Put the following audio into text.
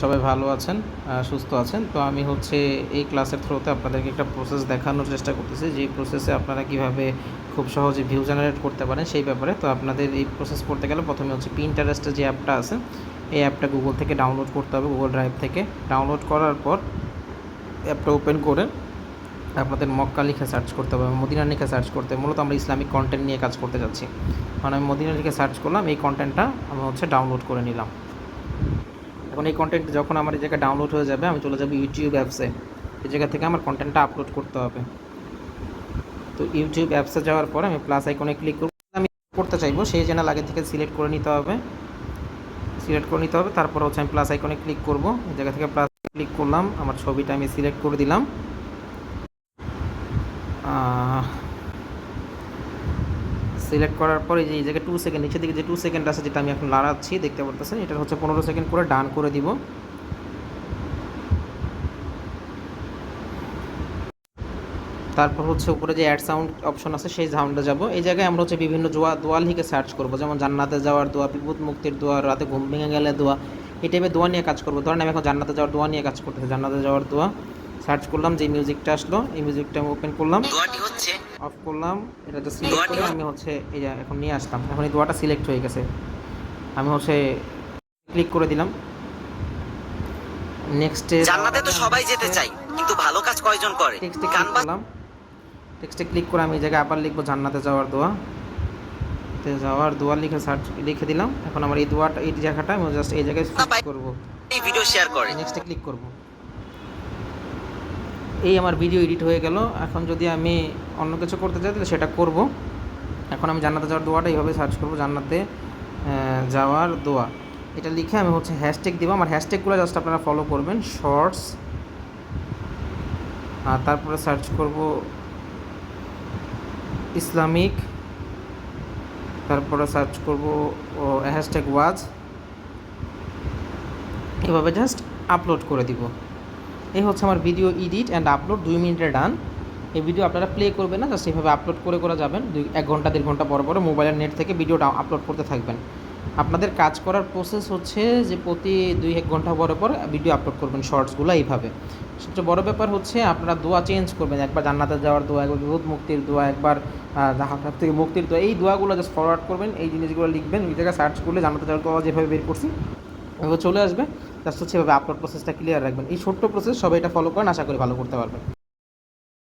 সবাই ভালো আছেন, সুস্থ আছেন। তো আমি হচ্ছে এই ক্লাসের থ্রুতে আপনাদেরকে একটা প্রসেস দেখানোর চেষ্টা করতেছি, যে প্রসেসে আপনারা কীভাবে খুব সহজে ভিউ জেনারেট করতে পারেন সেই ব্যাপারে। তো আপনাদের এই প্রসেস করতে গেলে প্রথমে হচ্ছে পিন্টারেস্টের যে অ্যাপটা আছে, এই অ্যাপটা গুগল থেকে ডাউনলোড করতে হবে, গুগল ড্রাইভ থেকে। ডাউনলোড করার পর অ্যাপটা ওপেন করে আপনাদের মক্কা লিখে সার্চ করতে হবে, মদিনা লিখে সার্চ করতে হবে। মূলত আমরা ইসলামিক কন্টেন্ট নিয়ে কাজ করতে যাচ্ছি, মানে আমি মদিনা লিখে সার্চ করলাম, এই কন্টেন্টটা আমি হচ্ছে ডাউনলোড করে নিলাম। এখন এই কন্টেন্ট যখন আমার এই জায়গায় ডাউনলোড হয়ে যাবে, আমি চলে যাবো ইউটিউব অ্যাপসে। এই জায়গা থেকে আমার কন্টেন্টটা আপলোড করতে হবে। তো ইউটিউব অ্যাপসে যাওয়ার পর আমি প্লাস আইকনে ক্লিক করব। আমি করতে চাইবো সেই চ্যানেল আগে থেকে সিলেক্ট করে নিতে হবে, তারপর হচ্ছে আমি প্লাস আইকনে ক্লিক করব। এই জায়গা থেকে প্লাস ক্লিক করলাম, আমার ছবিটা আমি সিলেক্ট করে দিলাম। সিলেক্ট করার পর এই যে এই জায়গায় 2 সেকেন্ড, নিচের দিকে যে 2 সেকেন্ড আছে, যেটা আমি এখন লাড়াচ্ছি দেখতে পারতেছেন, এটা হচ্ছে 15 সেকেন্ড করে ডান করে দিব। তারপর হচ্ছে উপরে যে অ্যাড সাউন্ড অপশন আছে সেই সাউন্ডে যাব। এই জায়গায় আমরা হচ্ছে বিভিন্ন দোয়া লিখে সার্চ করব, যেমন জান্নাতে যাওয়ার দোয়া, বিপদ মুক্তির দোয়া, রাতে ঘুম ভেঙে গেলে দোয়া, এই টাইপের দোয়া নিয়ে কাজ করবো। ধরেন আমি এখন জান্নাতে যাওয়ার দোয়া নিয়ে কাজ করতেছি, জান্নাতে যাওয়ার দোয়া সার্চ করলাম, যে মিউজিকটা আসলো এই মিউজিকটা আমি ওপেন করলাম, দোয়াটি হচ্ছে অফ করলাম, এটা জাস্ট সিলেক্ট করে আমি হচ্ছে এই যে এখন নিয়ে আসলাম। এখন এই দোয়াটা সিলেক্ট হয়ে গেছে, আমি হচ্ছে ক্লিক করে দিলাম। নেক্সটে জান্নাতে তো সবাই যেতে চাই, কিন্তু ভালো কাজ কয়জন করে? টেক্সটে ক্লিক করলাম, টেক্সটে ক্লিক করে আমি এই জায়গায় আবার লিখবো জান্নাতে যাওয়ার দোয়া। লিখে সার্চ লিখে দিলাম। এখন আমার এই দোয়াটা, এই জায়গাটা আমি জাস্ট এই জায়গায় ক্লিক করব, এই ভিডিও শেয়ার করে নেক্সটে ক্লিক করব। এই আমার ভিডিও এডিট হয়ে গেল। এখন যদি আমি অন্য কিছু করতে চাই তাহলে সেটা করব। এখন আমি জান্নাতে যাওয়ার দোয়াটা এইভাবে সার্চ করব, জান্নাতে যাওয়ার দোয়া, এটা লিখে আমি হচ্ছে হ্যাশট্যাগ দিব। আমার হ্যাশট্যাগুলো জাস্ট আপনারা ফলো করবেন, শর্টস, আর তারপরে সার্চ করব ইসলামিক, তারপরে সার্চ করব হ্যাশট্যাগ ওয়াজ, এভাবে জাস্ট আপলোড করে দিব। এই হচ্ছে আমার ভিডিও এডিট অ্যান্ড আপলোড, 2 মিনিটে ডান। এই ভিডিও আপনারা প্লে করবেন না, জাস্ট এইভাবে আপলোড করে যাবেন। 1 ঘন্টা 1.5 ঘন্টা পর পরে মোবাইলের নেট থেকে ভিডিওটা আপলোড করতে থাকবেন। আপনাদের কাজ করার প্রসেস হচ্ছে যে প্রতি 2-1 ঘন্টা পরে পরে ভিডিও আপলোড করবেন শর্টসগুলো এইভাবে। সবচেয়ে বড় ব্যাপার হচ্ছে আপনারা দোয়া চেঞ্জ করবেন, একবার জান্নাতে যাওয়ার দোয়া, একবার বিপদ মুক্তির দোয়া, একবার জাহান্নাম থেকে মুক্তির দোয়া। এই দোয়াগুলো জাস্ট ফরওয়ার্ড করবেন, এই জিনিসগুলো লিখবেন, ওই জায়গায় সার্চ করলে জান্নাতে যাওয়ার দোয়া যেভাবে বের করছি এভাবে চলে আসবে। জাস্ট হচ্ছে এভাবে আপলোড প্রসেসটা ক্লিয়ার রাখবেন। এই ছোট্ট প্রসেস সবাই এটা ফলো করেন, আশা করি ভালো করতে পারবেন।